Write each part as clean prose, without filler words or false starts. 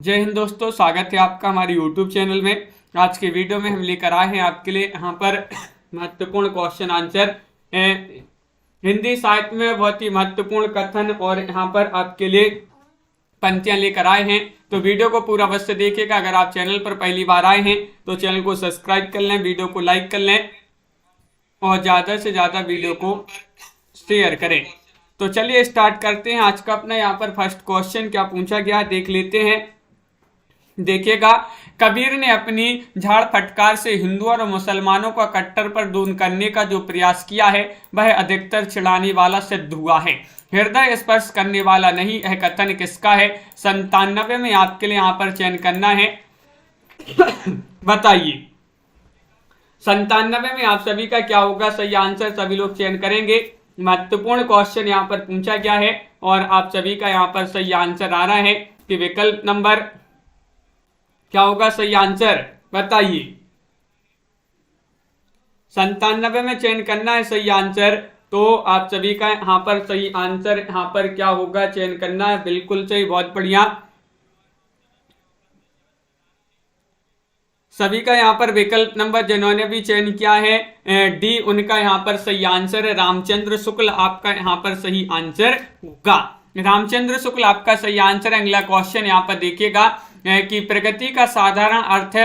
जय हिंद दोस्तों, स्वागत है आपका हमारे YouTube चैनल में। आज के वीडियो में हम लेकर आए हैं आपके लिए यहाँ पर महत्वपूर्ण क्वेश्चन आंसर हिंदी साहित्य में बहुत ही महत्वपूर्ण कथन और यहाँ पर आपके लिए पंक्तियां लेकर आए हैं। तो वीडियो को पूरा अवश्य देखिएगा। अगर आप चैनल पर पहली बार आए हैं तो चैनल को सब्सक्राइब कर लें, वीडियो को लाइक कर लें और ज़्यादा से ज़्यादा वीडियो को शेयर करें। तो चलिए स्टार्ट करते हैं। आज का अपना यहाँ पर फर्स्ट क्वेश्चन क्या पूछा गया है देख लेते हैं। देखिएगा, कबीर ने अपनी झाड़ फटकार से हिंदुओं और मुसलमानों का कट्टर पर दूर करने का जो प्रयास किया है वह अधिकतर चिढ़ाने वाला सिद्ध हुआ है, हृदय स्पर्श करने वाला नहीं। यह कथन किसका है? 97 में आपके लिए यहाँ पर चयन करना है। बताइए 97 में आप सभी का क्या होगा सही आंसर? सभी लोग चयन करेंगे। महत्वपूर्ण क्वेश्चन यहाँ पर पूछा गया है और आप सभी का यहाँ पर सही आंसर आ रहा है कि विकल्प नंबर क्या होगा सही आंसर? बताइए 97 में चयन करना है सही आंसर। तो आप सभी का यहाँ पर सही आंसर यहाँ पर क्या होगा चयन करना है। बिल्कुल सही, बहुत बढ़िया। सभी का यहाँ पर विकल्प नंबर जिन्होंने भी चयन किया है डी, उनका यहाँ पर सही आंसर है रामचंद्र शुक्ल। आपका यहाँ पर सही आंसर होगा रामचंद्र शुक्ल, आपका सही आंसर। अगला क्वेश्चन यहाँ पर देखिएगा कि प्रगति का साधारण अर्थ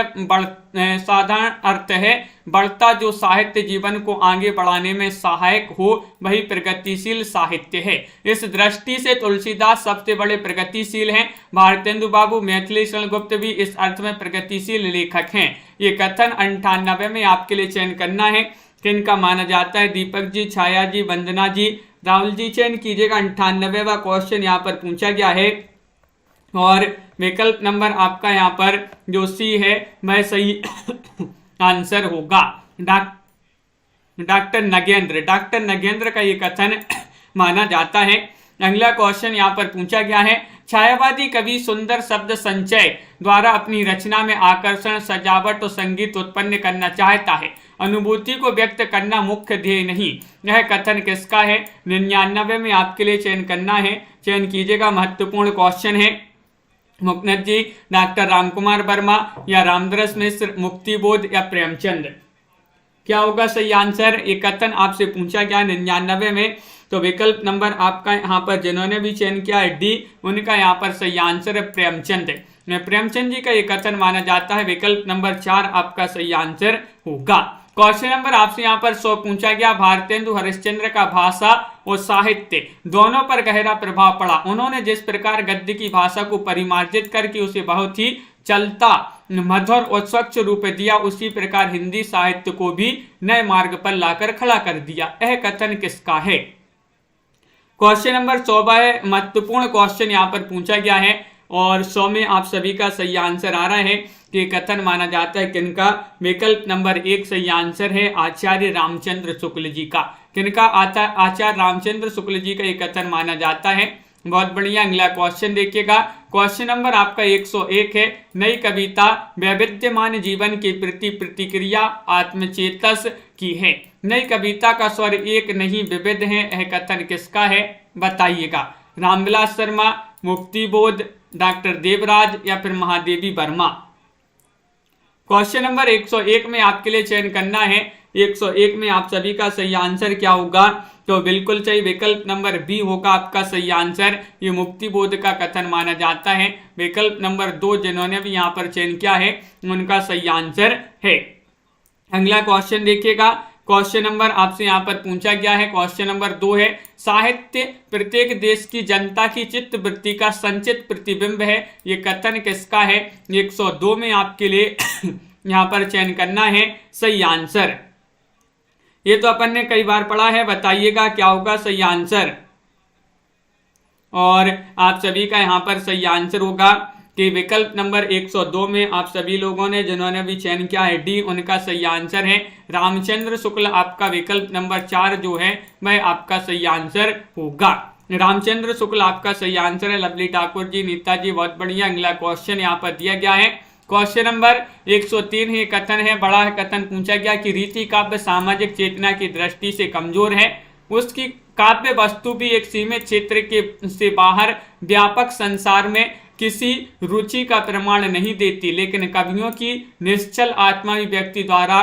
है बढ़ता जो साहित्य जीवन को आगे बढ़ाने में सहायक हो वही प्रगतिशील साहित्य है। इस दृष्टि से तुलसीदास सबसे बड़े प्रगतिशील हैं। भारतेंदु बाबू, मैथिली शरण गुप्त भी इस अर्थ में प्रगतिशील लेखक हैं। ये कथन 98 में आपके लिए चयन करना है। किनका माना जाता है? दीपक जी, छाया जी, वंदना जी, राहुल जी चयन कीजिएगा। 98वां क्वेश्चन यहाँ पर पूछा गया है और विकल्प नंबर आपका यहाँ पर जो सी है वह सही आंसर होगा। डॉक्टर नगेंद्र का ये कथन माना जाता है। अगला क्वेश्चन यहाँ पर पूछा गया है, छायावादी कवि सुंदर शब्द संचय द्वारा अपनी रचना में आकर्षण, सजावट और संगीत उत्पन्न करना चाहता है, अनुभूति को व्यक्त करना मुख्य ध्येय नहीं। यह कथन किसका है? 99 में आपके लिए चयन करना है। चयन कीजिएगा, महत्वपूर्ण क्वेश्चन है। मुकनद जी, डॉक्टर रामकुमार वर्मा या रामदरस मिश्र, मुक्तिबोध या प्रेमचंद? क्या होगा सही आंसर? एक कथन आपसे पूछा गया 99 में। तो विकल्प नंबर आपका यहाँ पर जिन्होंने भी चयन किया है डी, उनका यहाँ पर सही आंसर है प्रेमचंद। प्रेमचंद जी का ये कथन माना जाता है। विकल्प नंबर 4 आपका सही आंसर होगा। क्वेश्चन नंबर आपसे यहाँ पर 100 पूछा गया, भारतेंदु हरिश्चंद्र का भाषा और साहित्य दोनों पर गहरा प्रभाव पड़ा। उन्होंने जिस प्रकार गद्य की भाषा को परिमार्जित करके उसे बहुत ही चलता, मधुर और स्वच्छ रूप दिया, उसी प्रकार हिंदी साहित्य को भी नए मार्ग पर लाकर खड़ा कर दिया। यह कथन किसका है? क्वेश्चन नंबर 100 है। महत्वपूर्ण क्वेश्चन यहाँ पर पूछा गया है और 100 में आप सभी का सही आंसर आ रहा है कि कथन माना जाता है किनका? विकल्प नंबर 1 सही आंसर है आचार्य रामचंद्र शुक्ल जी का। किनका? आचार्य रामचंद्र शुक्ल जी का ये कथन माना जाता है। बहुत बढ़िया। अगला क्वेश्चन देखिएगा। क्वेश्चन नंबर आपका 101 है, नई कविता वैविध्यमान जीवन के प्रति प्रतिक्रिया आत्मचेतस की है। नई कविता का स्वर एक नहीं विविध है। यह कथन किसका है? बताइएगा। रामविलास शर्मा, मुक्तिबोध, डॉक्टर देवराज या फिर महादेवी वर्मा? क्वेश्चन नंबर 101 में आपके लिए चयन करना है। 101 में आप सभी का सही आंसर क्या होगा? तो बिल्कुल सही, विकल्प नंबर बी होगा आपका सही आंसर। ये मुक्तिबोध का कथन माना जाता है। विकल्प नंबर 2 जिन्होंने भी यहाँ पर चयन किया है उनका सही आंसर है। अगला क्वेश्चन देखिएगा। क्वेश्चन नंबर आपसे यहाँ पर पूछा गया है। क्वेश्चन नंबर 2 है, साहित्य प्रत्येक देश की जनता की चित्त वृत्ति का संचित प्रतिबिंब है। ये कथन किसका है? 102 में आपके लिए यहाँ पर चयन करना है सही आंसर। ये तो अपन ने कई बार पढ़ा है। बताइएगा क्या होगा सही आंसर? और आप सभी का यहाँ पर सही आंसर होगा कि विकल्प नंबर 102 में आप सभी लोगों ने जिन्होंने भी चयन किया है डी, उनका सही आंसर है रामचंद्र शुक्ल। आपका विकल्प नंबर 4 जो है वह आपका सही आंसर होगा। रामचंद्र शुक्ल आपका सही आंसर है। लवली ठाकुर जी, नीता जी, बहुत बढ़िया। अगला क्वेश्चन यहाँ पर दिया गया है। क्वेश्चन नंबर 103 है, कथन है, बड़ा है कथन पूछा गया कि रीति काव्य सामाजिक चेतना की दृष्टि से कमजोर है, उसकी काव्य वस्तु भी एक सीमित क्षेत्र के से बाहर व्यापक संसार में किसी रुचि का प्रमाण नहीं देती, लेकिन कवियों की निश्चल आत्मा व्यक्ति द्वारा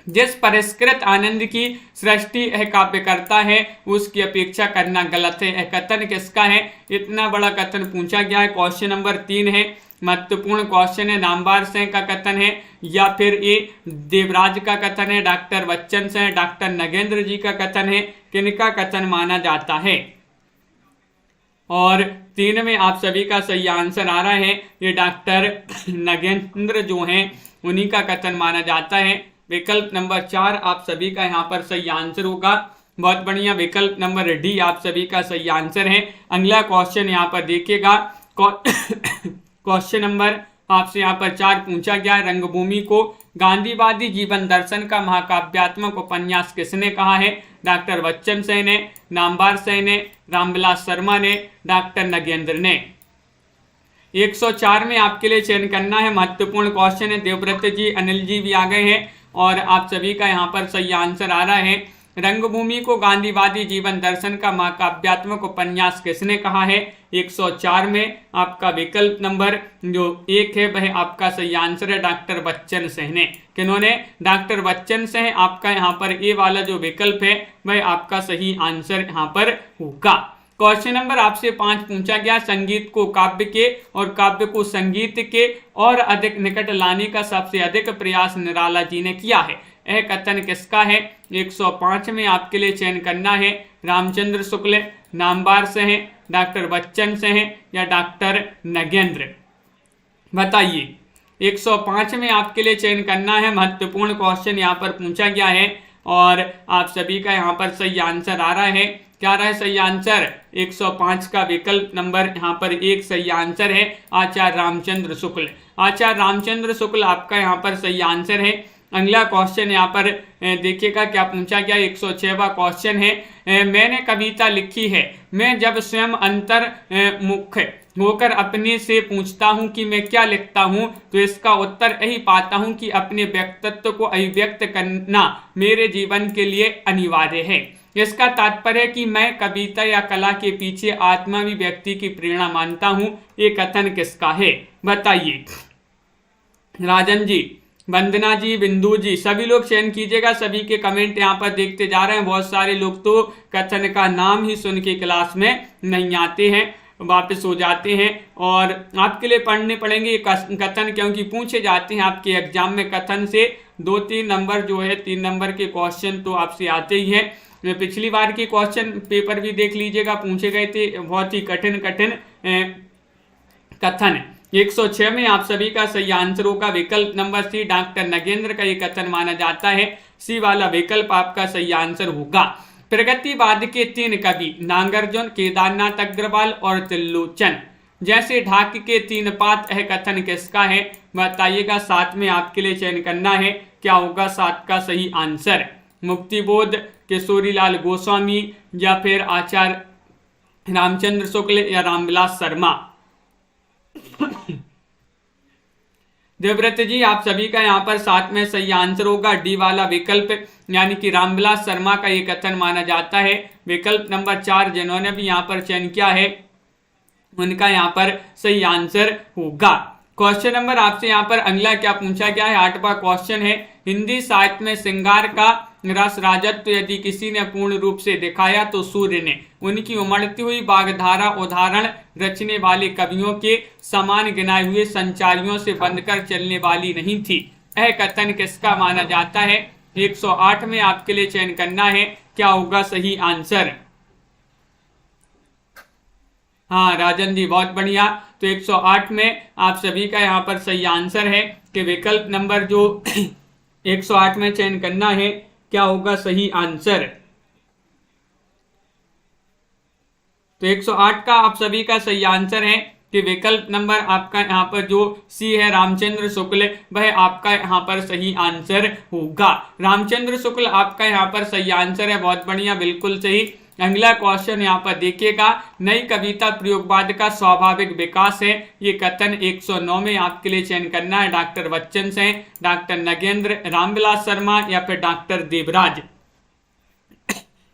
जिस परिष्कृत आनंद की सृष्टि यह काव्य करता है उसकी अपेक्षा करना गलत है। यह कथन किसका है? इतना बड़ा कथन पूछा गया है। क्वेश्चन नंबर 3 है, महत्वपूर्ण क्वेश्चन है। नामवर सिंह का कथन है या फिर ये देवराज का कथन है, डॉक्टर बच्चन से, डॉक्टर नगेंद्र जी का कथन है, किनका कथन माना जाता है? और 3 में आप सभी का सही आंसर आ रहा है, ये डॉक्टर नगेंद्र जो हैं उन्हीं का कथन माना जाता है। विकल्प नंबर 4 आप सभी का यहाँ पर सही आंसर होगा। बहुत बढ़िया, विकल्प नंबर डी आप सभी का सही आंसर है। अगला क्वेश्चन यहाँ पर देखिएगा, क्वेश्चन नंबर आपसे यहाँ पर 4 पूछा गया है, रंगभूमि को गांधीवादी जीवन दर्शन का महाकाव्यात्मक उपन्यास किसने कहा है? डॉक्टर बच्चन सिंह ने, नामवर सिंह ने, रामविलास शर्मा ने, डॉक्टर नगेंद्र ने। 104 में आपके लिए चयन करना है, महत्वपूर्ण क्वेश्चन है। देवव्रत जी, अनिल जी भी आ गए हैं और आप सभी का यहाँ पर सही आंसर आ रहा है। रंगभूमि को गांधीवादी जीवन दर्शन का महाकाव्यात्मक उपन्यास किसने कहा है? 104 में आपका विकल्प नंबर जो 1 है वह आपका सही आंसर है, डॉक्टर बच्चन सिंह ने। किन्होंने? डॉक्टर बच्चन सिंह। आपका यहाँ पर ए वाला जो विकल्प है वह आपका सही आंसर यहाँ पर होगा। क्वेश्चन नंबर आपसे 5 पूछा गया, संगीत को काव्य के और काव्य को संगीत के और अधिक निकट लाने का सबसे अधिक प्रयास निराला जी ने किया है। यह कथन किसका है? 105 में आपके लिए चयन करना है, रामचंद्र शुक्ल, नामवर सिंह, डॉक्टर बच्चन सिंह या डॉक्टर नगेंद्र। बताइए। 105 में आपके लिए चयन करना है, महत्वपूर्ण क्वेश्चन यहाँ पर पूछा गया है और आप सभी का यहाँ पर सही आंसर आ रहा है। क्या रहा है सही आंसर? 105 का विकल्प नंबर यहाँ पर 1 सही आंसर है, आचार्य रामचंद्र शुक्ल। आचार्य रामचंद्र शुक्ल आपका यहाँ पर सही आंसर है। अगला क्वेश्चन यहाँ पर देखिएगा क्या पूछा गया। 106वां क्वेश्चन है, मैंने कविता लिखी है, मैं जब स्वयं अंतर्मुख होकर अपने से पूछता हूँ कि मैं क्या लिखता हूँ तो इसका उत्तर यही पाता हूँ कि अपने व्यक्तित्व को अभिव्यक्त करना मेरे जीवन के लिए अनिवार्य है। इसका तात्पर्य है कि मैं कविता या कला के पीछे आत्मावी व्यक्ति की प्रेरणा मानता हूँ। ये कथन किसका है? बताइए। राजन जी, वंदना जी, बिंदु जी, सभी लोग चयन कीजिएगा। सभी के कमेंट यहाँ पर देखते जा रहे हैं। बहुत सारे लोग तो कथन का नाम ही सुन के क्लास में नहीं आते हैं, वापस हो जाते हैं और आपके लिए पढ़ने पड़ेंगे कथन, क्योंकि पूछे जाते हैं आपके एग्जाम में कथन से 2-3 नंबर जो है 3 नंबर के क्वेश्चन तो आपसे आते ही हैं। पिछली बार के क्वेश्चन पेपर भी देख लीजिएगा, पूछे गए थे बहुत ही कठिन कथन। 106 में आप सभी का सही आंसर होगा विकल्प नंबर सी, डॉक्टर नगेंद्र का ये कथन माना जाता है। सी वाला विकल्प आपका सही आंसर होगा। प्रगतिवाद के 3 कवि नागार्जुन, केदारनाथ अग्रवाल और त्रिलोचन जैसे ढाक के 3 पात, यह कथन किसका है? बताइएगा। 7 में आपके लिए चयन करना है, क्या होगा 7 का सही आंसर? मुक्तिबोध, किशोरीलाल गोस्वामी या फिर आचार्य रामचंद्र शुक्ल या रामविलास शर्मा। देवव्रत जी, आप सभी का यहाँ पर 7 में सही आंसर होगा, डी वाला विकल्प, यानी कि रामविलास शर्मा का ये कथन माना जाता है। विकल्प नंबर 4 जिन्होंने भी यहाँ पर चयन किया है उनका यहाँ पर सही आंसर होगा। क्वेश्चन नंबर आपसे यहाँ पर अगला क्या पूछा गया है? 8वां क्वेश्चन है, हिंदी साहित्य में श्रृंगार का रस राजत्व यदि किसी ने पूर्ण रूप से दिखाया तो सूर्य ने। उनकी उमड़ती हुई बागधारा उदाहरण रचने वाले कवियों के समान गिनाए हुए संचारियों से बंधकर चलने वाली नहीं थी। यह कथन किसका माना जाता है? 108 में आपके लिए चयन करना है, क्या होगा सही आंसर? हाँ राजन जी, बहुत बढ़िया। तो 108 में आप सभी का यहाँ पर सही आंसर है कि विकल्प नंबर जो 108 में चयन करना है, क्या होगा सही आंसर? तो 108 का आप सभी का सही आंसर है कि विकल्प नंबर आपका यहाँ पर जो सी है रामचंद्र शुक्ल, वह आपका यहाँ पर सही आंसर होगा। रामचंद्र शुक्ल आपका यहाँ पर सही आंसर है, बहुत बढ़िया, बिल्कुल सही। अगला क्वेश्चन यहाँ पर देखिएगा, नई कविता प्रयोगवाद का स्वाभाविक विकास है, ये कथन 109 में आपके लिए चयन करना है। डॉक्टर बच्चन से, डॉक्टर नगेंद्र, रामविलास शर्मा या फिर डॉक्टर देवराज,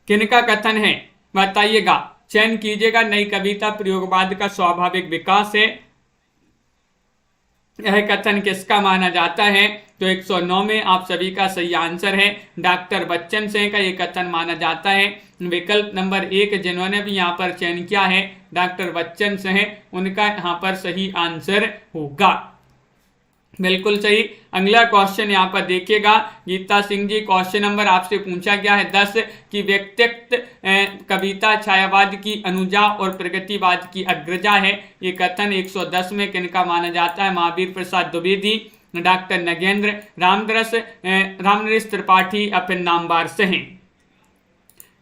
किनका कथन है? बताइएगा, चयन कीजिएगा। नई कविता प्रयोगवाद का स्वाभाविक विकास है, यह कथन किसका माना जाता है? तो 109 में आप सभी का सही आंसर है डॉक्टर बच्चन सिंह का ये कथन माना जाता है। विकल्प नंबर 1 जिन्होंने भी यहाँ पर चयन किया है डॉक्टर बच्चन सिंह, उनका यहाँ पर सही आंसर होगा। बिल्कुल सही। अगला क्वेश्चन यहाँ पर देखिएगा गीता सिंह जी, क्वेश्चन नंबर आपसे पूछा गया है 10 कि व्यक्तित्व कविता छायावाद की अनुजा और प्रगतिवाद की अग्रजा है। ये कथन 110 में किनका माना जाता है? महावीर प्रसाद द्विवेदी, डॉक्टर नगेंद्र, रामनरेश त्रिपाठी, फिर नामवर सिंह।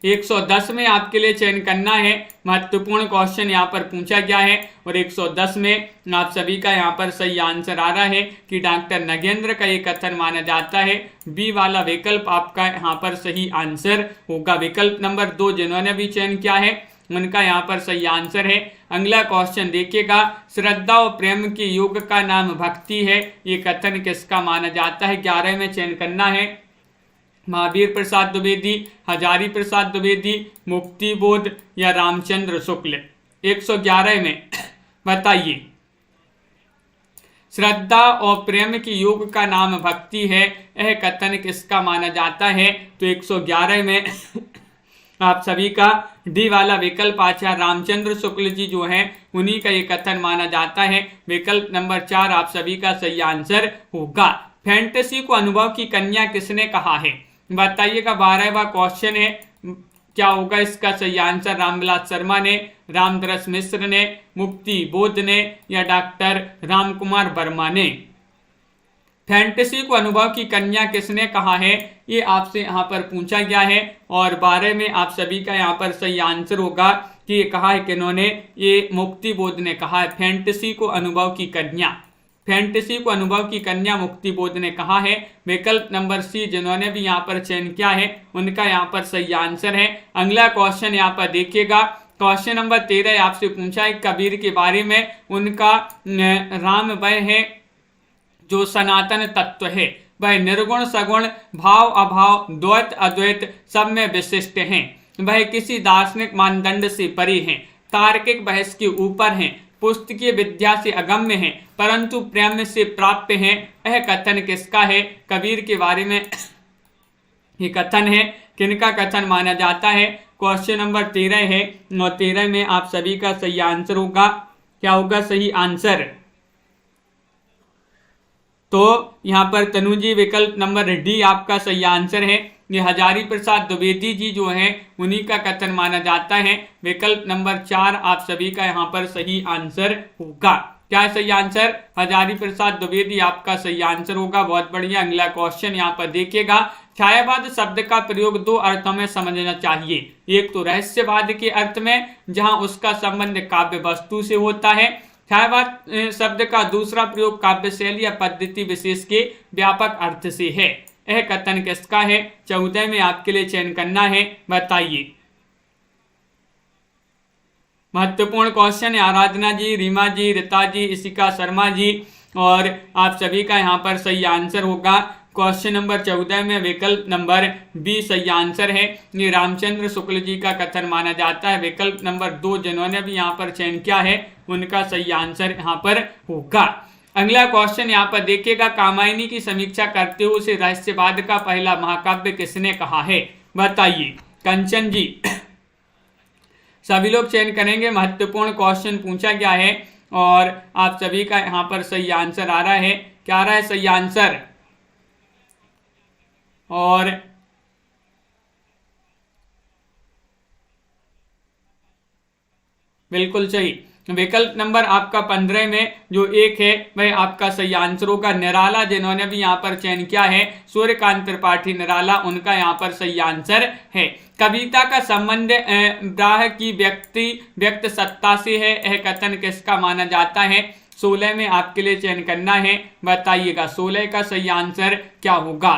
110 में आपके लिए चयन करना है, महत्वपूर्ण क्वेश्चन यहाँ पर पूछा गया है और 110 में आप सभी का यहाँ पर सही आंसर आ रहा है कि डॉक्टर नगेंद्र का ये कथन माना जाता है। बी वाला विकल्प आपका यहाँ पर सही आंसर होगा। विकल्प नंबर 2 जिन्होंने भी चयन किया है उनका यहाँ पर सही आंसर है। अगला क्वेश्चन देखिएगा, श्रद्धा और प्रेम के योग का नाम भक्ति है। ये कथन किसका माना जाता है? 11 में चयन करना है, महावीर प्रसाद द्विवेदी, हजारी प्रसाद द्विवेदी, मुक्ति बोध या रामचंद्र शुक्ल। 111 में बताइए, श्रद्धा और प्रेम के योग का नाम भक्ति है, यह कथन किसका माना जाता है? तो 111 में आप सभी का डी वाला विकल्प आचार्य रामचंद्र शुक्ल जी जो हैं उन्हीं का ये कथन माना जाता है। विकल्प नंबर 4 आप सभी का सही आंसर होगा। फैंटेसी को अनुभव की कन्या किसने कहा है? बताइएगा। 12वां क्वेश्चन है, क्या होगा इसका सही आंसर? रामविलास शर्मा ने, रामदरस मिश्र ने, मुक्ति बोध ने या डॉक्टर रामकुमार वर्मा ने। फैंटेसी को अनुभव की कन्या किसने कहा है, ये आपसे यहाँ पर पूछा गया है और 12 में आप सभी का यहाँ पर सही आंसर होगा कि ये कहा है किन्होंने? ये मुक्ति बोध ने कहा है। फैंटेसी को अनुभव की कन्या, फैंटेसी को अनुभव की कन्या मुक्ति बोध ने कहा है। विकल्प नंबर सी जिन्होंने भी यहाँ पर चयन किया है उनका यहाँ पर सही आंसर है। अगला क्वेश्चन यहाँ पर देखिएगा, क्वेश्चन नंबर 13 आपसे पूछा है कबीर के बारे में। उनका राम वह है जो सनातन तत्व है, वह निर्गुण सगुण भाव अभाव द्वैत अद्वैत सब में विशिष्ट हैं, वह किसी दार्शनिक मानदंड से परे हैं, तार्किक बहस के ऊपर हैं, पुस्तकीय विद्या से अगम्य हैं परंतु प्रेम से प्राप्त हैं। यह कथन किसका है? कबीर के बारे में ये कथन है, किनका कथन माना जाता है? क्वेश्चन नंबर 13 है और 13 में आप सभी का सही आंसर होगा। क्या होगा सही आंसर? तो यहाँ पर तनु जी विकल्प नंबर डी आपका सही आंसर है। ये हजारी प्रसाद द्विवेदी जी जो हैं उन्हीं का कथन माना जाता है। विकल्प नंबर 4 आप सभी का यहाँ पर सही आंसर होगा। क्या है सही आंसर? हजारी प्रसाद द्विवेदी आपका सही आंसर होगा। बहुत बढ़िया। अगला क्वेश्चन यहाँ पर देखिएगा, छायावाद शब्द का प्रयोग 2 अर्थों में समझना चाहिए। एक तो रहस्यवाद के अर्थ में जहाँ उसका संबंध काव्य वस्तु से होता है। छायावाद शब्द का दूसरा प्रयोग काव्य शैली या पद्धति विशेष के व्यापक अर्थ से है। यह कथन किसका है? 14 में आपके लिए चयन करना है, बताइए। महत्वपूर्ण क्वेश्चन है। आराधना जी, रीमा जी, रीता जी, इशिका शर्मा जी और आप सभी का यहाँ पर सही आंसर होगा। क्वेश्चन नंबर 14 में विकल्प नंबर बी सही आंसर है। ये रामचंद्र शुक्ल जी का कथन माना जाता है। विकल्प नंबर 2 जिन्होंने भी यहाँ पर चयन किया है उनका सही आंसर यहाँ पर होगा। अगला क्वेश्चन यहाँ पर देखिएगा, कामायनी की समीक्षा करते हुए उसे रहस्यवाद का पहला महाकाव्य किसने कहा है? बताइए। कंचन जी, सभी लोग चयन करेंगे। महत्वपूर्ण क्वेश्चन पूछा गया है और आप सभी का यहाँ पर सही आंसर आ रहा है। क्या आ रहा है सही आंसर? और बिल्कुल सही। विकल्प नंबर आपका 15 में जो 1 है वह आपका सही आंसर होगा। निराला जिन्होंने भी यहाँ पर चयन किया है, सूर्यकांत त्रिपाठी निराला, उनका यहाँ पर सही आंसर है। कविता का संबंध ब्राह की व्यक्त सत्ता से है। यह कथन किसका माना जाता है? 16 में आपके लिए चयन करना है, बताइएगा। 16 का सही आंसर क्या होगा?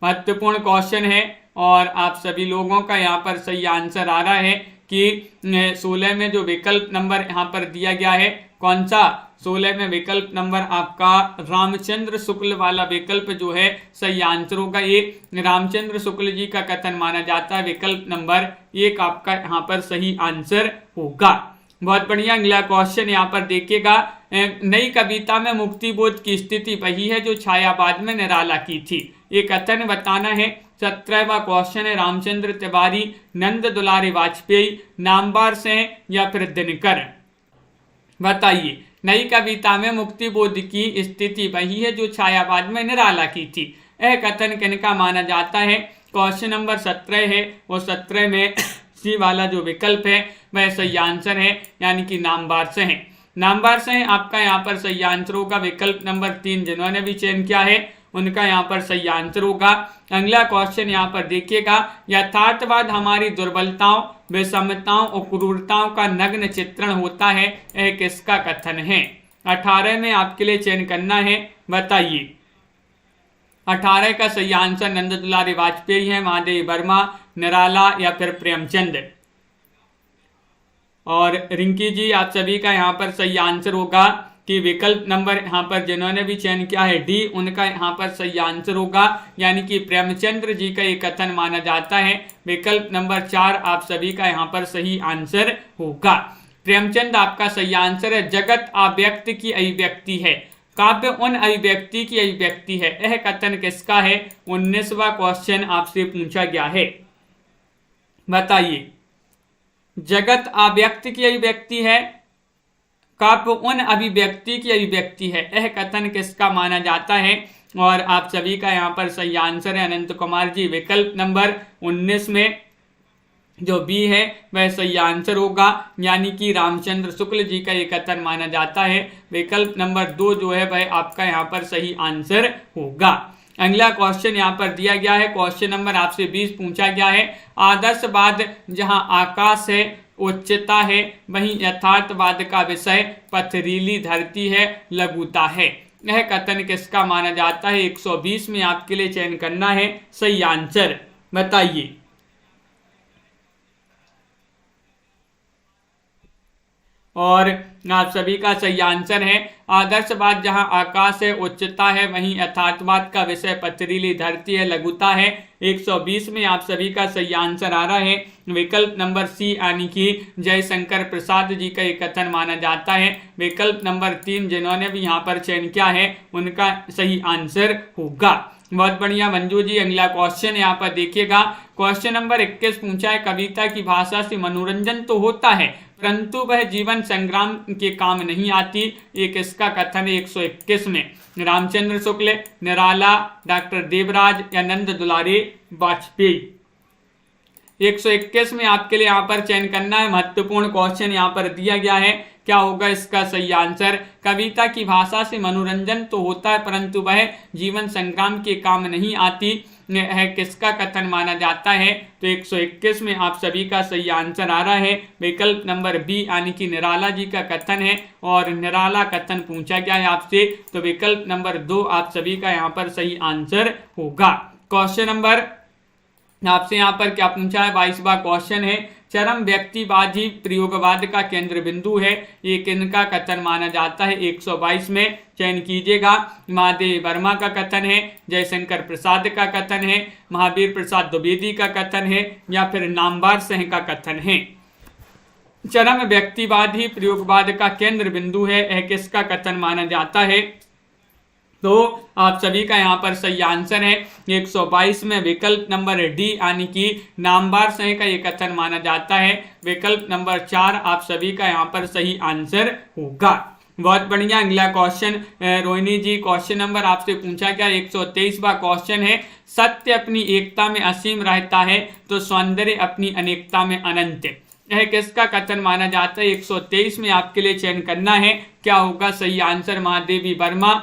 महत्वपूर्ण क्वेश्चन है और आप सभी लोगों का यहाँ पर सही आंसर आ रहा है कि 16 में जो विकल्प नंबर यहाँ पर दिया गया है, कौन सा? 16 में विकल्प नंबर आपका रामचंद्र शुक्ल वाला विकल्प जो है सही आंसर होगा। ये रामचंद्र शुक्ल जी का कथन माना जाता है। विकल्प नंबर 1 आपका यहाँ पर सही आंसर होगा। बहुत बढ़िया। अगला क्वेश्चन यहाँ पर देखिएगा, नई कविता में मुक्ति बोध की स्थिति वही है जो छायावाद में निराला की थी। ये कथन बताना है। 17वां क्वेश्चन है, रामचंद्र तिवारी, नंद दुलारी वाजपेयी, नामवर से या फिर दिनकर। बताइए, नई कविता में मुक्ति बोध की स्थिति वही है जो छायावाद में निराला की थी। यह कथन किनका माना जाता है? क्वेश्चन नंबर 17 है, वो 17 में सी वाला जो विकल्प है वह सही आंसर है, यानी कि नामवर से है। नामवर से आपका यहाँ पर सही आंसर होगा विकल्प नंबर 3। जिन्होंने भी चयन किया है उनका यहाँ पर सही आंसर होगा। अगला क्वेश्चन यहाँ पर देखिएगा, यथार्थवाद हमारी दुर्बलताओं, विषमताओं और क्रूरताओं का नग्न चित्रण होता है, यह किसका कथन है? 18 में आपके लिए चयन करना है। बताइए, 18 का सही आंसर नंद दुलारी वाजपेयी है, महादेवी वर्मा, निराला या फिर प्रेमचंद। और रिंकी जी, आप सभी का यहाँ पर सही आंसर होगा कि विकल्प नंबर यहाँ पर जिन्होंने भी चयन किया है डी, उनका यहाँ पर सही आंसर होगा, यानी कि प्रेमचंद्र जी का ये कथन माना जाता है। विकल्प नंबर 4 आप सभी का यहाँ पर सही आंसर होगा। प्रेमचंद आपका सही आंसर है। जगत अव्यक्त की अभिव्यक्ति है, काव्य उन अभिव्यक्ति की अभिव्यक्ति है, यह कथन किसका है? 19वां क्वेश्चन आपसे पूछा गया है। बताइए, जगत अव्यक्त की अभिव्यक्ति है, काव्य उन अभिव्यक्ति की अभिव्यक्ति है, यह कथन किसका माना जाता है? और आप सभी का यहाँ पर सही आंसर है अनंत कुमार जी। विकल्प नंबर 19 में जो बी है वह सही आंसर होगा, यानी कि रामचंद्र शुक्ल जी का ये कथन माना जाता है। विकल्प नंबर 2 जो है वह आपका यहाँ पर सही आंसर होगा। अगला क्वेश्चन यहाँ पर दिया गया है, क्वेश्चन नंबर आपसे 20 पूछा गया है, आदर्शवाद जहाँ आकाश है, उच्चता है, वहीं यथार्थवाद का विषय पथरीली धरती है, लघुता है, यह कथन किसका माना जाता है? 120 में आपके लिए चयन करना है सही आंसर। बताइए, और आप सभी का सही आंसर है आदर्शवाद जहां आकाश है, उच्चता है, वहीं यथार्थवाद का विषय पथरीली धरती है, लघुता है। 120 में आप सभी का सही आंसर आ रहा है विकल्प नंबर सी, यानी कि जयशंकर प्रसाद जी का एक कथन माना जाता है। विकल्प नंबर 3 जिन्होंने भी यहाँ पर चयन किया है उनका सही आंसर होगा। बहुत बढ़िया मंजू जी। अगला क्वेश्चन यहाँ पर देखिएगा, क्वेश्चन नंबर 21 पूछा है, कविता की भाषा से मनोरंजन तो होता है परंतु वह जीवन संग्राम के काम नहीं आती, ये किसका कथन है? 121 में रामचंद्र शुक्ल, निराला, डॉक्टर देवराज या नंद दुलारी वाजपेयी। 121 में आपके लिए यहाँ पर चयन करना है। महत्वपूर्ण क्वेश्चन यहाँ पर दिया गया है, क्या होगा इसका सही आंसर? कविता की भाषा से मनोरंजन तो होता है परंतु वह जीवन संग्राम के काम नहीं आती, है किसका कथन माना जाता है? तो 121 में आप सभी का सही आंसर आ रहा है विकल्प नंबर बी, यानी कि निराला जी का कथन है। और निराला कथन पूछा गया है आपसे, तो विकल्प नंबर 2 आप सभी का यहाँ पर सही आंसर होगा। क्वेश्चन नंबर आपसे यहाँ पर क्या पूछा है? 22वां क्वेश्चन है, चरम व्यक्तिवादी प्रयोगवाद का केंद्र बिंदु है, ये किनका कथन माना जाता है? 122 में चयन कीजिएगा। महादेवी वर्मा का कथन है, जयशंकर प्रसाद का कथन है, महावीर प्रसाद द्विवेदी का कथन है या फिर नामवर सिंह का कथन है? चरम व्यक्तिवादी प्रयोगवाद का केंद्र बिंदु है, यह किसका कथन माना जाता है? तो आप सभी का यहाँ पर सही आंसर है 122 में विकल्प नंबर डी, यानी कि नामवर सिंह का ये कथन माना जाता है। विकल्प नंबर 4 आप सभी का यहाँ पर सही आंसर होगा। बहुत बढ़िया। अगला क्वेश्चन रोहिणी जी, क्वेश्चन नंबर आपसे पूछा गया 123वां क्वेश्चन है, सत्य अपनी एकता में असीम रहता है तो सौंदर्य अपनी अनेकता में अनंत, यह किसका कथन माना जाता है? 123 में आपके लिए चयन करना है, क्या होगा सही आंसर? महादेवी वर्मा,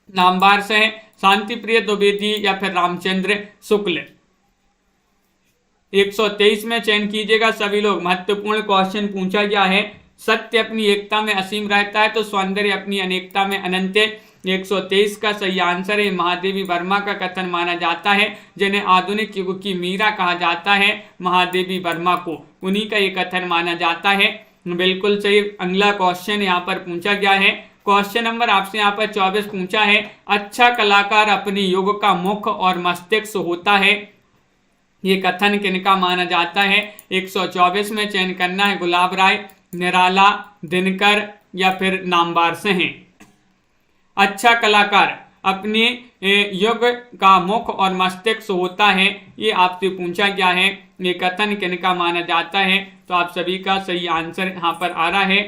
नामवर से शांति प्रिय द्विवेदी या फिर रामचंद्र शुक्ल। 123 में चयन कीजिएगा सभी लोग। महत्वपूर्ण क्वेश्चन पूछा गया है, सत्य अपनी एकता में असीम रहता है तो सौंदर्य अपनी अनेकता में अनंत। 123 का सही आंसर है महादेवी वर्मा का कथन माना जाता है, जिन्हें आधुनिक युग की मीरा कहा जाता है, महादेवी वर्मा को उन्हीं का ये कथन माना जाता है। बिल्कुल सही। अगला क्वेश्चन यहाँ पर पूछा गया है, क्वेश्चन नंबर आपसे यहाँ पर 24 पूछा है, अच्छा कलाकार अपने युग का मुख और मस्तिष्क होता है, ये कथन किनका माना जाता है? 124 में चयन करना है गुलाब राय, निराला, दिनकर या फिर नामवार से हैं। अच्छा कलाकार अपने युग का मुख और मस्तिष्क होता है, ये आपसे पूछा गया है। ये कथन किनका माना जाता है? तो आप सभी का सही आंसर यहाँ पर आ रहा है।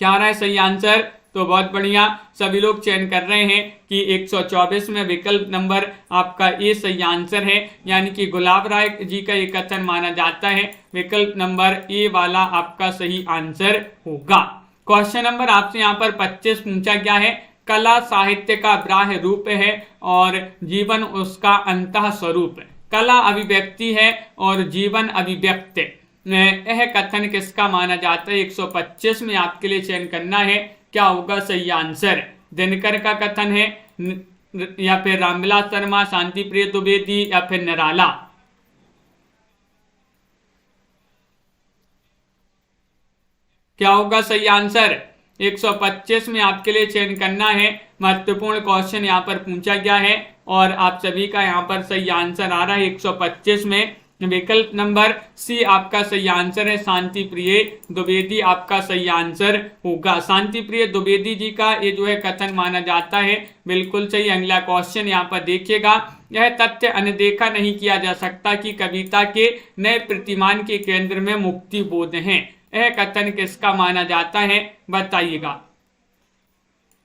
क्या आ रहा है सही आंसर? तो बहुत बढ़िया, सभी लोग चयन कर रहे हैं कि 124 में विकल्प नंबर आपका ए सही आंसर है, यानी कि गुलाब राय जी का ये कथन माना जाता है। विकल्प नंबर ए वाला आपका सही आंसर होगा। क्वेश्चन नंबर आपसे यहाँ पर 25 पूछा गया है। कला साहित्य का बाह्य रूप है और जीवन उसका अंतः स्वरूप। कला अभिव्यक्ति है और जीवन अभिव्यक्त। यह कथन किसका माना जाता है? 125 में आपके लिए चयन करना है। क्या होगा सही आंसर? दिनकर का कथन है या फिर रामविलास शर्मा, शांति प्रिय द्विवेदी या फिर निराला? क्या होगा सही आंसर? 125 में आपके लिए चयन करना है। महत्वपूर्ण क्वेश्चन यहाँ पर पूछा गया है और आप सभी का यहाँ पर सही आंसर आ रहा है 125 में। विकल्प नंबर सी आपका सही आंसर है। शांति प्रिय द्विवेदी आपका सही आंसर होगा। शांति प्रिय द्विवेदी जी का ये जो है कथन माना जाता है, बिल्कुल सही। अगला क्वेश्चन यहाँ पर देखिएगा। यह तथ्य अनदेखा नहीं किया जा सकता कि कविता के नए प्रतिमान के केंद्र में मुक्ति बोध है। यह कथन किसका माना जाता है? बताइएगा।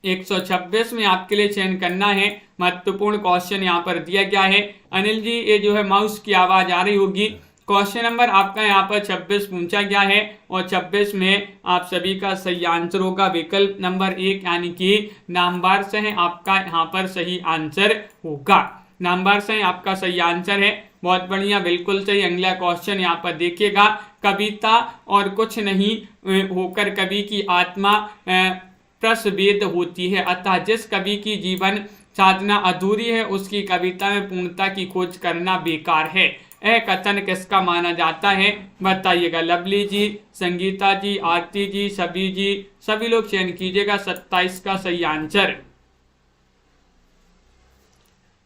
126 में आपके लिए चयन करना है। महत्वपूर्ण क्वेश्चन यहाँ पर दिया गया है। अनिल जी, ये जो है माउस की आवाज आ रही होगी। क्वेश्चन नंबर आपका यहाँ पर 26 पूछा गया है और 26 में आप सभी का सही आंसर होगा विकल्प नंबर 1, यानी कि नामवार से है आपका यहाँ पर सही आंसर होगा। नामवार से आपका सही आंसर है। बहुत बढ़िया, बिल्कुल सही। अगला क्वेश्चन यहाँ पर देखिएगा। कविता और कुछ नहीं होकर कवि की आत्मा प्रसवेद होती है, अतः जिस कवि की जीवन साधना अधूरी है उसकी कविता में पूर्णता की खोज करना बेकार है। यह कथन किसका माना जाता है? बताइएगा। लवली जी, संगीता जी, आरती जी, सभी लोग चयन कीजिएगा 27 का सही आंसर।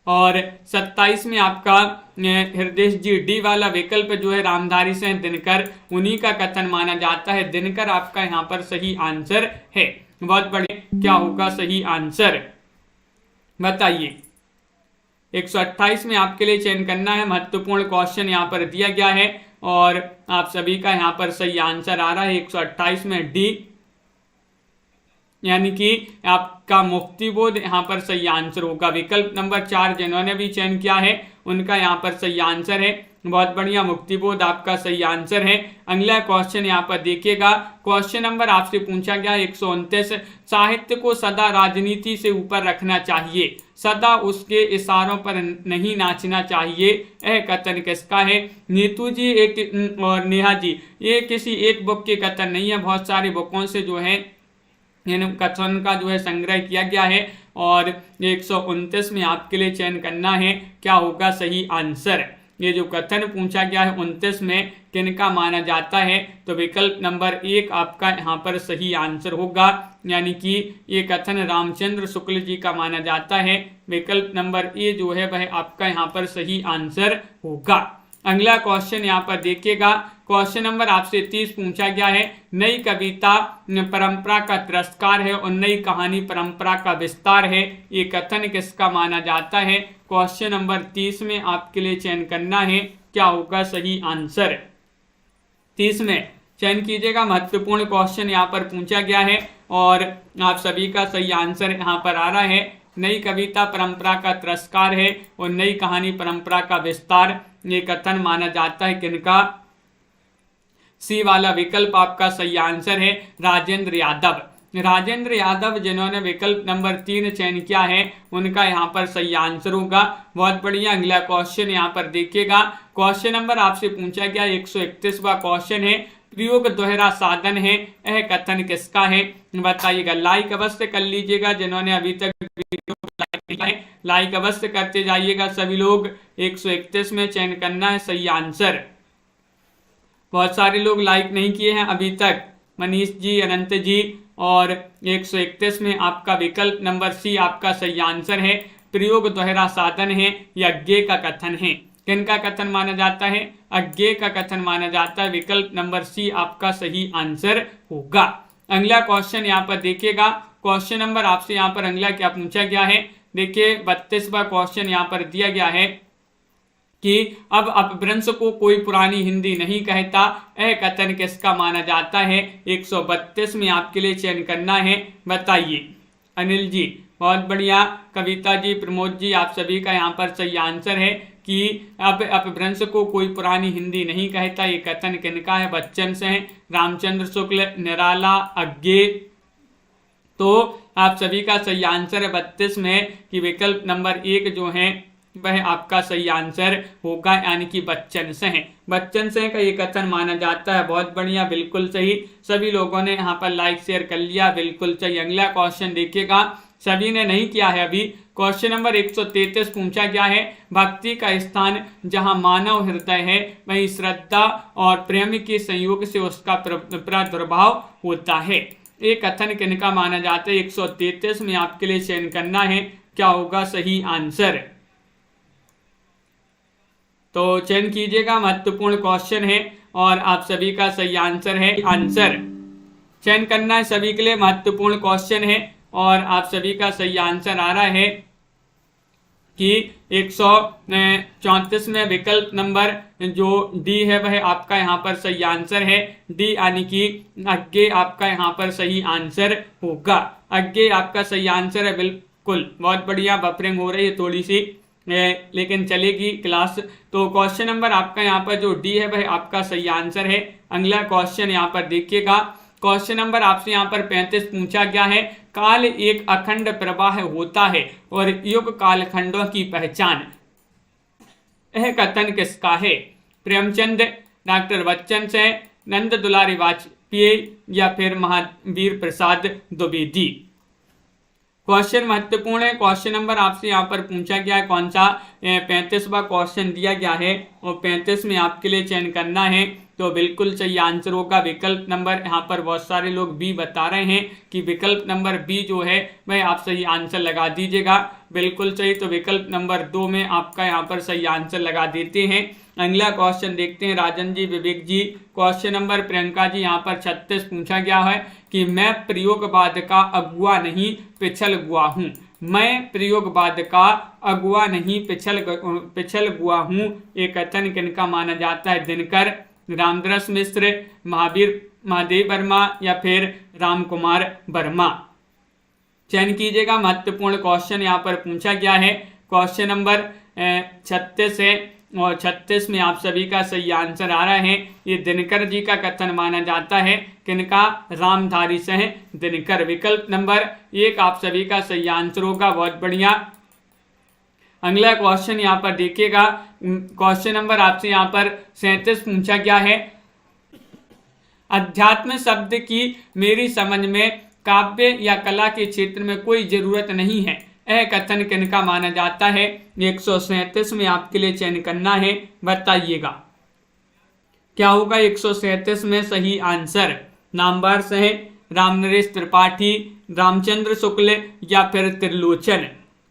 और 27 में आपका हृदय जी डी वाला विकल्प जो है रामधारी से दिनकर, उन्हीं का कथन माना जाता है। दिनकर आपका यहाँ पर सही आंसर है। बहुत बढ़िया, क्या होगा सही आंसर? बताइए। 128 में आपके लिए चयन करना है। महत्वपूर्ण क्वेश्चन यहाँ पर दिया गया है और आप सभी का यहाँ पर सही आंसर आ रहा है 128 में डी, यानी कि आपका मुक्ति बोध यहाँ पर सही आंसर होगा। विकल्प नंबर 4 जिन्होंने भी चयन किया है उनका यहाँ पर सही आंसर है। बहुत बढ़िया, मुक्ति बोध आपका सही आंसर है। अगला क्वेश्चन यहाँ पर देखिएगा। क्वेश्चन नंबर आपसे पूछा गया 129। साहित्य को सदा राजनीति से ऊपर रखना चाहिए, सदा उसके इशारों पर नहीं नाचना चाहिए। यह कथन किसका है? नीतू जी एक और नेहा जी, ये किसी एक बुक के कथन नहीं है, बहुत सारी बुकों से जो है इन कथन का जो है संग्रह किया गया है और 129 में आपके लिए चयन करना है। क्या होगा सही आंसर? ये जो कथन पूछा गया है 29 में किनका माना जाता है? तो विकल्प नंबर 1 आपका यहाँ पर सही आंसर होगा, यानी कि ये कथन रामचंद्र शुक्ल जी का माना जाता है। विकल्प नंबर ए जो है वह आपका यहाँ पर सही आंसर होगा। अगला क्वेश्चन यहाँ पर देखिएगा। क्वेश्चन नंबर आपसे 30 पूछा गया है। नई कविता परंपरा का तिरस्कार है और नई कहानी परंपरा का विस्तार है। ये कथन किसका माना जाता है? क्वेश्चन नंबर 30 में आपके लिए चयन करना है। क्या होगा सही आंसर? 30 में चयन कीजिएगा। महत्वपूर्ण क्वेश्चन यहाँ पर पूछा गया है और आप सभी का सही आंसर यहाँ पर आ रहा है। नई कविता परंपरा का तिरस्कार है और नई कहानी परंपरा का विस्तार, ये कथन माना जाता है किनका? सी वाला विकल्प आपका सही आंसर है, राजेंद्र यादव। राजेंद्र यादव जिन्होंने विकल्प नंबर 3 चयन किया है उनका यहाँ पर सही आंसर होगा। बहुत बढ़िया, अगला क्वेश्चन यहाँ पर देखिएगा। क्वेश्चन नंबर आपसे पूछा गया 131वां क्वेश्चन है। प्रयोग दोहरा साधन है, यह कथन किसका है? बताइएगा। लाइक अवश्य कर लीजिएगा जिन्होंने अभी तक लाइक अवश्य करते जाइएगा सभी लोग। 131 में चयन करना है सही आंसर। बहुत सारे लोग लाइक नहीं किए हैं अभी तक, मनीष जी, अनंत जी। और 131 में आपका विकल्प नंबर सी आपका सही आंसर है। प्रयोग दोहरा साधन है, यह अज्ञेय का कथन है। किनका कथन माना जाता है? अज्ञेय का कथन माना जाता है। विकल्प नंबर सी आपका सही आंसर होगा। अगला क्वेश्चन यहाँ पर देखिएगा, क्वेश्चन नंबर आपसे यहाँ पर अगला क्या पूछा गया है। देखिए 32वां क्वेश्चन यहाँ पर दिया गया है कि अब अपभ्रंश को कोई पुरानी हिंदी नहीं कहता, यह कथन किसका माना जाता है। 132 में आपके लिए चयन करना है, बताइए। अनिल जी बहुत बढ़िया, कविता जी, प्रमोद जी, आप सभी का यहाँ पर सही आंसर है कि अब अपभ्रंश को कोई पुरानी हिंदी नहीं कहता, ये कथन किनका है, बच्चन से है, रामचंद्र शुक्ल, निराला, अज्ञे। तो आप सभी का सही आंसर है 32 में कि विकल्प नंबर 1 जो है वह आपका सही आंसर होगा, यानी कि बच्चन से है। बच्चन से का ये कथन माना जाता है। बहुत बढ़िया, बिल्कुल सही, सभी लोगों ने यहाँ पर लाइक शेयर कर लिया, बिल्कुल सही। अगला क्वेश्चन देखिएगा, सभी ने नहीं किया है अभी। क्वेश्चन नंबर 133 पूछा गया है, भक्ति का स्थान जहाँ मानव हृदय है वहीं श्रद्धा और प्रेम के संयोग से उसका प्रादुर्भाव होता है। ये कथन किनका माना जाता है। 133 में आपके लिए चयन करना है, क्या होगा सही आंसर। तो चयन कीजिएगा, महत्वपूर्ण क्वेश्चन है और आप सभी का सही आंसर है। आंसर चयन करना है सभी के लिए, महत्वपूर्ण क्वेश्चन है और आप सभी का सही आंसर आ रहा है कि 134 में विकल्प नंबर जो डी है वह आपका यहाँ पर सही आंसर है। डी यानी कि अज्ञे आपका यहाँ पर सही आंसर होगा। अज्ञे आपका सही आंसर है, बिल्कुल। बहुत बढ़िया, बफरिंग हो रही है थोड़ी सी, लेकिन चलेगी क्लास। तो क्वेश्चन नंबर आपका यहाँ पर जो डी है वह आपका सही आंसर है। अगला क्वेश्चन यहाँ पर देखिएगा, क्वेश्चन नंबर आपसे यहाँ पर 35 पूछा गया है, काल एक अखंड प्रवाह होता है और युग कालखंडों की पहचान, यह कथन किसका है। प्रेमचंद, डॉक्टर बच्चन से, नंद दुलारी वाजपेयी या फिर महावीर प्रसाद द्विवेदी। क्वेश्चन महत्वपूर्ण है। क्वेश्चन नंबर आपसे यहाँ पर पूछा गया है कौन सा, 35वां क्वेश्चन दिया गया है और 35 में आपके लिए चयन करना है। तो बिल्कुल सही आंसर होगा विकल्प नंबर, यहाँ पर बहुत सारे लोग बी बता रहे हैं कि विकल्प नंबर बी जो है वह आप सही आंसर लगा दीजिएगा, बिल्कुल सही। तो विकल्प नंबर 2 में आपका यहाँ पर सही आंसर लगा देते हैं। अगला क्वेश्चन देखते हैं, राजन जी, विवेक जी। क्वेश्चन नंबर प्रियंका जी यहाँ पर 36 पूछा गया है कि मैं प्रयोगवाद का अगुआ नहीं पिछल गुआ हूँ। मैं प्रयोगवाद का अगुआ नहीं पिछल गुआ हूँ, ये कथन किनका माना जाता है। दिनकर, रामदरस मिश्र, महादेव वर्मा या फिर राम कुमार वर्मा। चयन कीजिएगा, महत्वपूर्ण क्वेश्चन यहाँ पर पूछा गया है। क्वेश्चन नंबर 36 है और 36 में आप सभी का सही आंसर आ रहा है। ये दिनकर जी का कथन माना जाता है, किनका, रामधारी से है दिनकर। विकल्प नंबर 1 आप सभी का सही आंसर होगा। बहुत बढ़िया। अगला क्वेश्चन यहाँ पर देखिएगा, क्वेश्चन नंबर आपसे यहाँ पर 37 पूछा गया है, अध्यात्म शब्द की मेरी समझ में काव्य या कला के क्षेत्र में कोई जरूरत नहीं है, यह कथन किनका माना जाता है। 137 में आपके लिए चयन करना है, बताइएगा क्या होगा 137 में सही आंसर। नामवार से है, रामनरेश त्रिपाठी, रामचंद्र शुक्ल या फिर त्रिलोचन।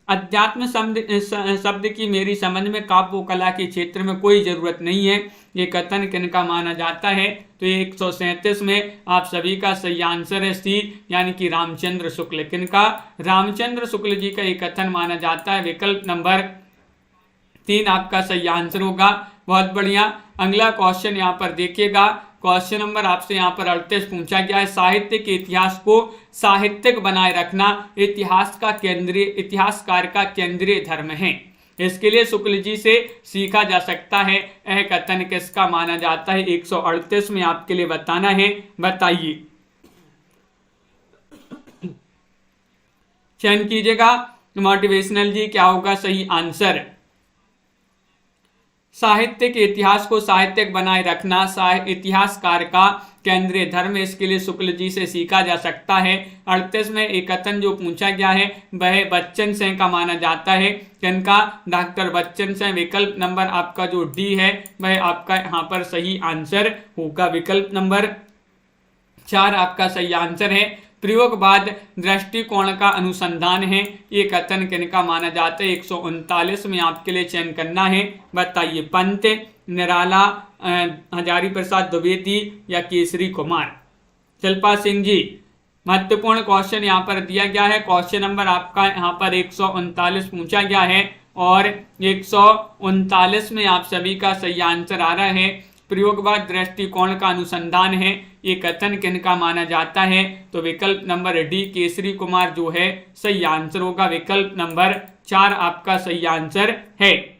अध्यात्म शब्द की मेरी समझ में काव्य कला के क्षेत्र में कोई जरूरत नहीं है, ये कथन किनका माना जाता है। तो ये 137 में आप सभी का सही आंसर है सी, यानी कि रामचंद्र शुक्ल। किनका, रामचंद्र शुक्ल जी का ये कथन माना जाता है। विकल्प नंबर 3 आपका सही आंसर होगा। बहुत बढ़िया। अगला क्वेश्चन यहाँ पर देखिएगा, क्वेश्चन नंबर आपसे यहाँ पर 38 पूछा गया है, साहित्य के इतिहास को साहित्यिक बनाए रखना इतिहासकार का केंद्रीय धर्म है। इसके लिए शुक्ल जी से सीखा जा सकता है, यह कथन किसका माना जाता है। 138 में आपके लिए बताना है, बताइए। चयन कीजिएगा, मोटिवेशनल जी, क्या होगा सही आंसर। साहित्य के इतिहास को साहित्यिक बनाए रखना इतिहासकार का केंद्रीय धर्म, इसके लिए शुक्ल जी से सीखा जा सकता है। 38 में एक कथन जो पूछा गया है वह बच्चन सिंह का माना जाता है। किनका, डॉक्टर बच्चन सिंह। विकल्प नंबर आपका जो डी है वह आपका यहाँ पर सही आंसर होगा। विकल्प नंबर 4 आपका सही आंसर है। प्रयोगवाद दृष्टिकोण का अनुसंधान है, ये कथन किनका माना जाता है। 139 में आपके लिए चयन करना है, बताइए। पंत, निराला, हजारी प्रसाद द्विवेदी या केसरी कुमार। शिल्पा सिंह जी, महत्वपूर्ण क्वेश्चन यहाँ पर दिया गया है। क्वेश्चन नंबर आपका यहाँ पर 139 पूछा गया है और 139 में आप सभी का सही आंसर आ रहा है प्रयोगवाद दृष्टिकोण का अनुसंधान है, ये कथन किनका माना जाता है? तो विकल्प नंबर डी केसरी कुमार जो है सही आंसर होगा। विकल्प नंबर 4 आपका सही आंसर है।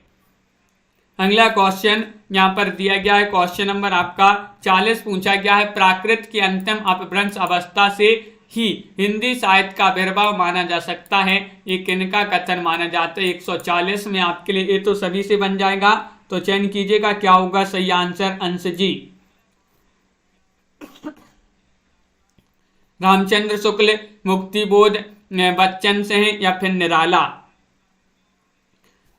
अगला क्वेश्चन यहाँ पर दिया गया है, क्वेश्चन नंबर आपका 40 पूछा गया है, प्राकृत की अंतिम अपभ्रंश अवस्था से ही हिंदी साहित्य का आविर्भाव माना जा सकता है, ये किनका कथन माना जाता है? 140 में आपके लिए ये तो सभी से बन जाएगा, तो चयन कीजिएगा क्या होगा सही आंसर। अंश जी, रामचंद्र शुक्ल, मुक्तिबोध, बच्चन से हैं या फिर निराला?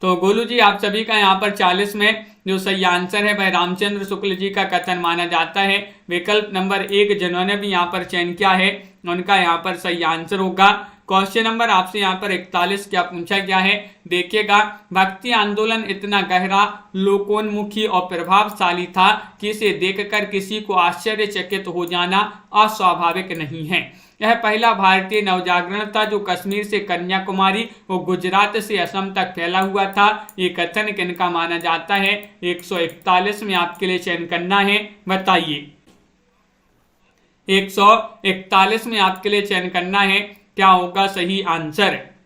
तो गोलू जी आप सभी का यहाँ पर 40 में जो सही आंसर है वह रामचंद्र शुक्ल जी का कथन माना जाता है। विकल्प नंबर 1 जिन्होंने भी यहाँ पर चयन किया है उनका यहाँ पर सही आंसर होगा। क्वेश्चन नंबर आपसे यहाँ पर 41 क्या पूछा गया है, देखिएगा, भक्ति आंदोलन इतना गहरा, लोकोन्मुखी और प्रभावशाली था कि इसे देखकर किसी को आश्चर्यचकित हो जाना अस्वाभाविक नहीं है। यह पहला भारतीय नवजागरण था जो कश्मीर से कन्याकुमारी और गुजरात से असम तक फैला हुआ था, ये कथन किनका माना जाता है? 141 में आपके लिए चयन करना है, बताइए। 141 में आपके लिए चयन करना है, क्या होगा सही आंसर।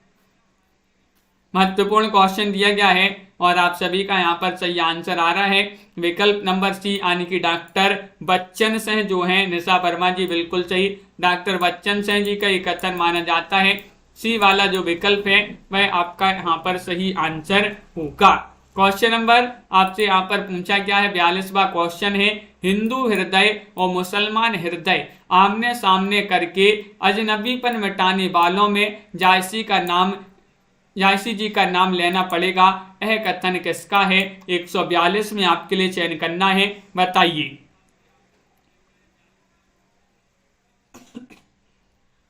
महत्वपूर्ण क्वेश्चन दिया गया है और आप सभी का यहाँ पर सही आंसर आ रहा है विकल्प नंबर सी यानी कि डॉक्टर बच्चन सिंह जो हैं, निशा वर्मा जी बिल्कुल सही, डॉक्टर बच्चन सिंह जी का ये कथन माना जाता है। सी वाला जो विकल्प है वह आपका यहाँ पर सही आंसर होगा। क्वेश्चन नंबर आपसे यहाँ पर पूछा गया है 42वां क्वेश्चन है, हिंदू हृदय और मुसलमान हृदय आमने सामने करके अजनबीपन मिटाने वालों में जायसी जी का नाम लेना पड़ेगा, यह कथन किसका है? 142 में आपके लिए चयन करना है, बताइए।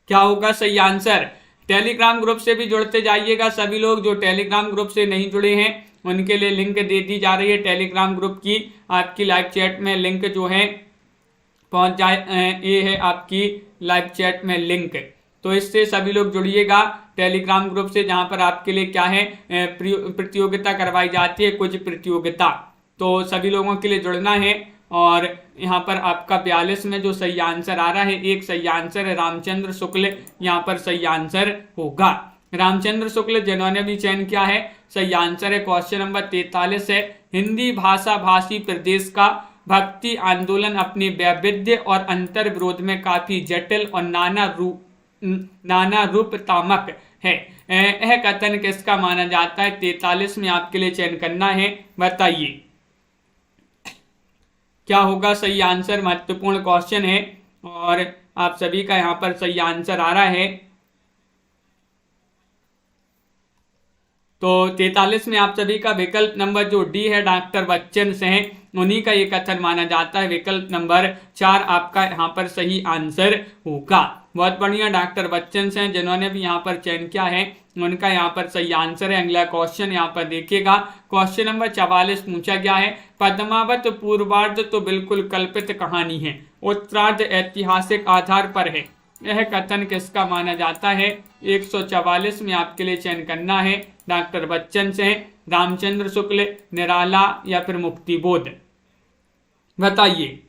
क्या होगा सही आंसर। टेलीग्राम ग्रुप से भी जुड़ते जाइएगा सभी लोग, जो टेलीग्राम ग्रुप से नहीं जुड़े हैं उनके लिए लिंक दे दी जा रही है टेलीग्राम ग्रुप की, आपकी लाइव चैट में लिंक जो है पहुंच जाए, ये है आपकी लाइव चैट में लिंक, तो इससे सभी लोग जुड़िएगा टेलीग्राम ग्रुप से, जहां पर आपके लिए क्या है प्रतियोगिता करवाई जाती है, कुछ प्रतियोगिता, तो सभी लोगों के लिए जुड़ना है। और यहाँ पर आपका 42 में जो सही आंसर आ रहा है, एक सही आंसर है रामचंद्र शुक्ल, यहाँ पर सही आंसर होगा रामचंद्र शुक्ल जिन्होंने भी चयन किया है, सही आंसर है। क्वेश्चन नंबर 43 है, हिंदी भाषा भाषी प्रदेश का भक्ति आंदोलन अपने वैविध्य और अंतर विरोध में काफी जटिल और नाना रूपतामक है, यह कथन किसका माना जाता है? 43 में आपके लिए चयन करना है, बताइए। क्या होगा सही आंसर। महत्वपूर्ण क्वेश्चन है और आप सभी का यहाँ पर सही आंसर आ रहा है। तो 43 में आप सभी का विकल्प नंबर जो डी है डॉक्टर बच्चन से हैं, उन्हीं का ये कथन माना जाता है। विकल्प नंबर 4 आपका यहाँ पर सही आंसर होगा। बहुत बढ़िया, डॉक्टर बच्चन से हैं जिन्होंने भी यहाँ पर चयन किया है, उनका यहाँ पर सही आंसर है। अगला क्वेश्चन यहाँ पर देखिएगा, क्वेश्चन नंबर 44 पूछा गया है, पद्मावत पूर्वार्ध तो बिल्कुल कल्पित कहानी है, उत्तरार्ध ऐतिहासिक आधार पर है, यह कथन किसका माना जाता है? 144 में आपके लिए चयन करना है, डॉक्टर बच्चन से, रामचंद्र शुक्ल, निराला या फिर मुक्तिबोध, बताइए।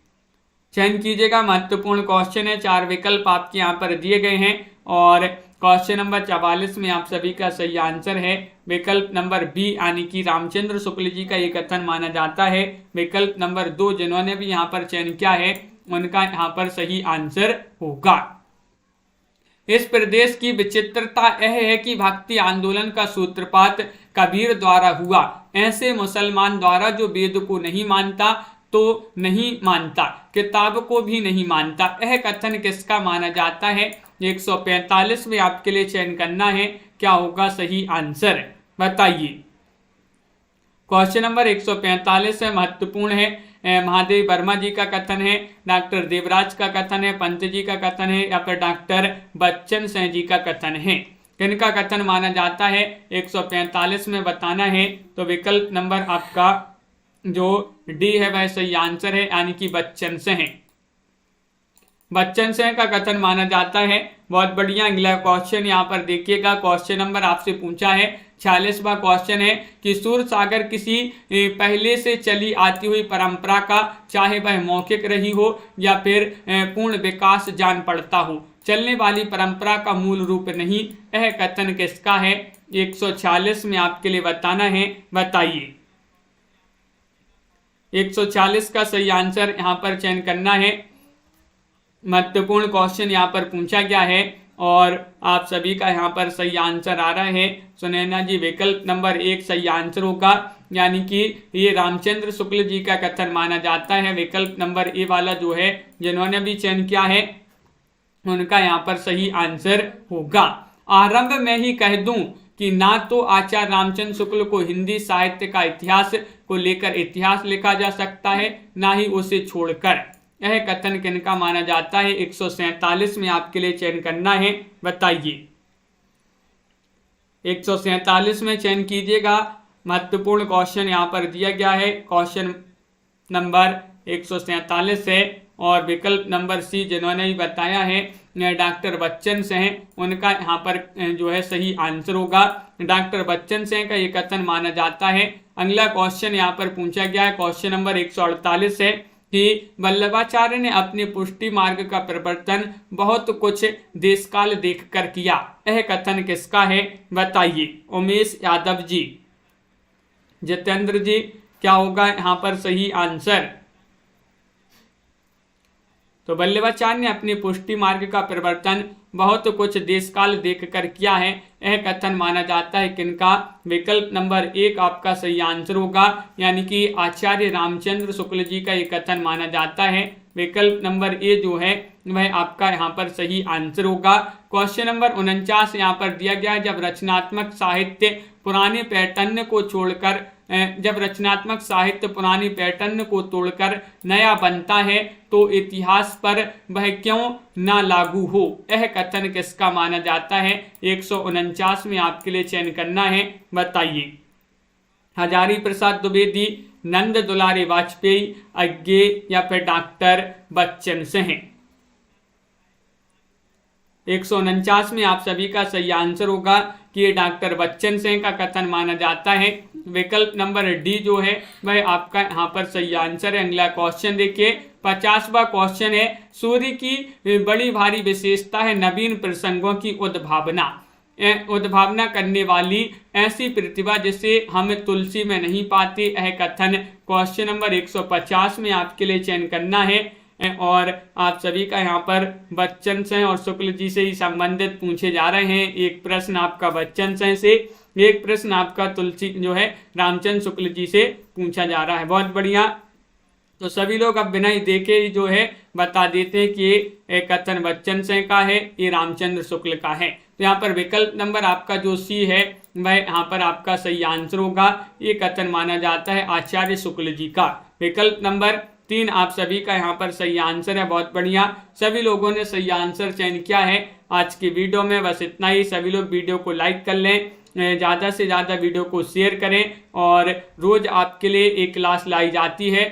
चयन कीजिएगा, महत्वपूर्ण क्वेश्चन है, 4 विकल्प आपके यहाँ पर दिए गए हैं और क्वेश्चन नंबर 44 में आप सभी का सही आंसर है विकल्प नंबर बी यानी कि रामचंद्र शुक्ल जी का ये कथन माना जाता है। विकल्प नंबर 2 जिन्होंने भी यहाँ पर चयन किया है उनका यहाँ पर सही आंसर होगा। इस प्रदेश की विचित्रता यह है कि भक्ति आंदोलन का सूत्रपात कबीर द्वारा हुआ, ऐसे मुसलमान द्वारा जो वेद को नहीं मानता तो नहीं मानता, किताब को भी नहीं मानता, यह कथन किसका माना जाता है? 145 में आपके लिए चयन करना है, क्या होगा सही आंसर, बताइए। क्वेश्चन नंबर 145 है, महत्वपूर्ण है, महादेव वर्मा जी का कथन है, डॉक्टर देवराज का कथन है, पंत जी का कथन है या फिर डॉक्टर बच्चन सिंह जी का कथन है, किनका कथन माना जाता है? 145 में बताना है। तो विकल्प नंबर आपका जो डी है वह सही आंसर है, यानी कि बच्चन से है। बच्चन सिंह का कथन माना जाता है। बहुत बढ़िया। अगला क्वेश्चन यहाँ पर देखिएगा, क्वेश्चन नंबर आपसे पूछा है 46वां क्वेश्चन है कि सूर सागर किसी पहले से चली आती हुई परंपरा का, चाहे वह मौखिक रही हो या फिर पूर्ण विकास जान पड़ता हो, चलने वाली परंपरा का मूल रूप नहीं, यह कथन किसका है? 146 में आपके लिए बताना है, बताइए। 140 का सही आंसर यहाँ पर चयन करना है। महत्वपूर्ण क्वेश्चन यहाँ पर पूछा गया है और आप सभी का यहाँ पर सही आंसर आ रहा है। सुनैना जी, विकल्प नंबर 1 सही आंसर होगा, यानी कि ये रामचंद्र शुक्ल जी का कथन माना जाता है। विकल्प नंबर ए वाला जो है, जिन्होंने भी चयन किया है, उनका यहाँ पर सही आंसर होगा। आरंभ में ही कह दूं कि ना तो आचार्य रामचंद्र शुक्ल को हिंदी साहित्य का इतिहास को लेकर इतिहास लिखा जा सकता है, ना ही उसे छोड़कर। यह कथन किनका माना जाता है? 147 में आपके लिए चयन करना है, बताइए। 147 में चयन कीजिएगा। महत्वपूर्ण क्वेश्चन यहाँ पर दिया गया है, क्वेश्चन नंबर 147 है और विकल्प नंबर सी जिन्होंने भी बताया है डॉक्टर बच्चन सिंह, उनका यहाँ पर जो है सही आंसर होगा। डॉक्टर बच्चन सिंह का ये कथन माना जाता है। अगला क्वेश्चन यहाँ पर पूछा गया है, क्वेश्चन नंबर 148 है कि वल्लभाचार्य ने अपने पुष्टि मार्ग का प्रवर्तन बहुत कुछ देशकाल देखकर किया, यह कथन किसका है? बताइए। उमेश यादव जी, जितेंद्र जी, क्या होगा यहाँ पर सही आंसर? तो वल्लभाचार्य ने अपने पुष्टि मार्ग का प्रवर्तन बहुत कुछ देशकाल देखकर किया है, यह कथन माना जाता है किनका? विकल्प नंबर 1 आपका सही आंसर होगा, यानी कि आचार्य रामचंद्र शुक्ल जी का ये कथन माना जाता है। विकल्प नंबर ए जो है वह आपका यहाँ पर सही आंसर होगा। क्वेश्चन नंबर 49 यहाँ पर दिया गया है, जब रचनात्मक साहित्य पुराने पैटर्न को छोड़कर तोड़कर नया बनता है तो इतिहास पर वह क्यों ना लागू हो, यह कथन किसका माना जाता है? 149 में आपके लिए चयन करना है, बताइए। हजारी प्रसाद द्विवेदी, नंद दुलारी वाजपेयी, अज्ञे या फिर डॉक्टर बच्चन सिंह। 149 में आप सभी का सही आंसर होगा कि ये डॉक्टर बच्चन सिंह का कथन माना जाता है। विकल्प नंबर डी जो है वह आपका यहाँ पर सही आंसर है। अगला क्वेश्चन देखिए, 50वां क्वेश्चन है, सूर्य की बड़ी भारी विशेषता है नवीन प्रसंगों की उद्भावना करने वाली ऐसी प्रतिभा जिसे हम तुलसी में नहीं पाते, यह कथन क्वेश्चन नंबर 150 में आपके लिए चयन करना है और आप सभी का यहाँ पर बच्चन सिंह और शुक्ल जी से ही संबंधित पूछे जा रहे हैं। एक प्रश्न आपका बच्चन सिंह से, एक प्रश्न आपका तुलसी जो है रामचंद्र शुक्ल जी से पूछा जा रहा है। बहुत बढ़िया। तो सभी लोग अब बिना ही देखे ही जो है बता देते हैं कि ये कथन बच्चन सिंह का है, ये रामचंद्र शुक्ल का है। तो यहाँ पर विकल्प नंबर आपका जो सी है वह यहाँ पर आपका सही आंसर होगा। ये कथन माना जाता है आचार्य शुक्ल जी का। विकल्प नंबर 3 आप सभी का यहाँ पर सही आंसर है। बहुत बढ़िया, सभी लोगों ने सही आंसर चयन किया है। आज की वीडियो में बस इतना ही। सभी लोग वीडियो को लाइक कर लें, ज़्यादा से ज़्यादा वीडियो को शेयर करें और रोज़ आपके लिए एक क्लास लाई जाती है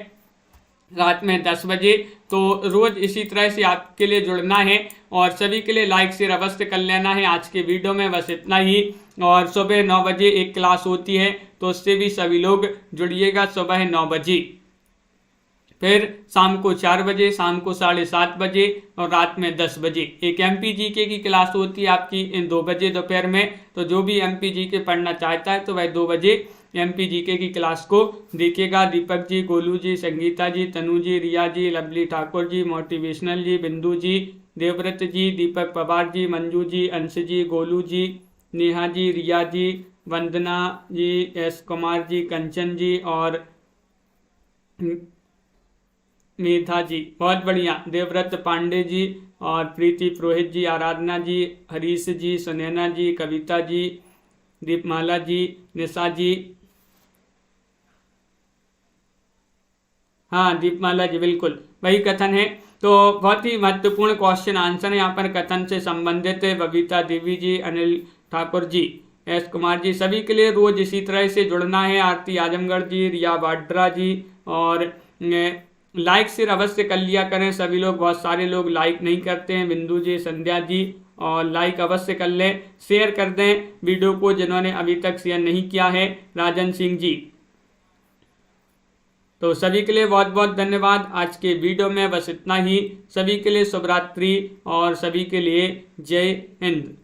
रात में 10 बजे। तो रोज़ इसी तरह से आपके लिए जुड़ना है और सभी के लिए लाइक शेयर अवश्य कर लेना है। आज के वीडियो में बस इतना ही। और सुबह 9 बजे एक क्लास होती है तो उससे भी सभी लोग जुड़िएगा सुबह 9 बजे। फिर शाम को 4 बजे, शाम को 7:30 बजे और रात में 10 बजे एक MPGK की क्लास होती है आपकी 2 बजे दोपहर में। तो जो भी MPGK पढ़ना चाहता है तो वह 2 बजे MPGK की क्लास को देखिएगा। दीपक जी, गोलू जी, संगीता जी, तनु जी, रिया जी, लवली ठाकुर जी, मोटिवेशनल जी, बिंदु जी, देवव्रत जी, दीपक पवार जी, मंजू जी, अंश जी, गोलू जी, नेहा जी, रिया जी, वंदना जी, S कुमार जी, कंचन जी और मेधा जी। बहुत बढ़िया। देवव्रत पांडे जी और प्रीति पुरोहित जी, आराधना जी, हरीश जी, सुनैना जी, कविता जी, दीपमाला जी, निशा जी, हाँ दीपमाला जी, बिल्कुल वही कथन है। तो बहुत ही महत्वपूर्ण क्वेश्चन आंसर है यहाँ पर कथन से संबंधित है। बबीता देवी जी, अनिल ठाकुर जी, S कुमार जी, सभी के लिए रोज इसी तरह से जुड़ना है। आरती आजमगढ़ जी, रिया वाड्रा जी और लाइक शेयर अवश्य कर लिया करें सभी लोग, बहुत सारे लोग लाइक नहीं करते हैं। बिंदु जी, संध्या जी, और लाइक अवश्य कर लें, शेयर कर दें वीडियो को जिन्होंने अभी तक शेयर नहीं किया है। राजन सिंह जी, तो सभी के लिए बहुत बहुत धन्यवाद। आज के वीडियो में बस इतना ही। सभी के लिए शुभ रात्रि और सभी के लिए जय हिंद।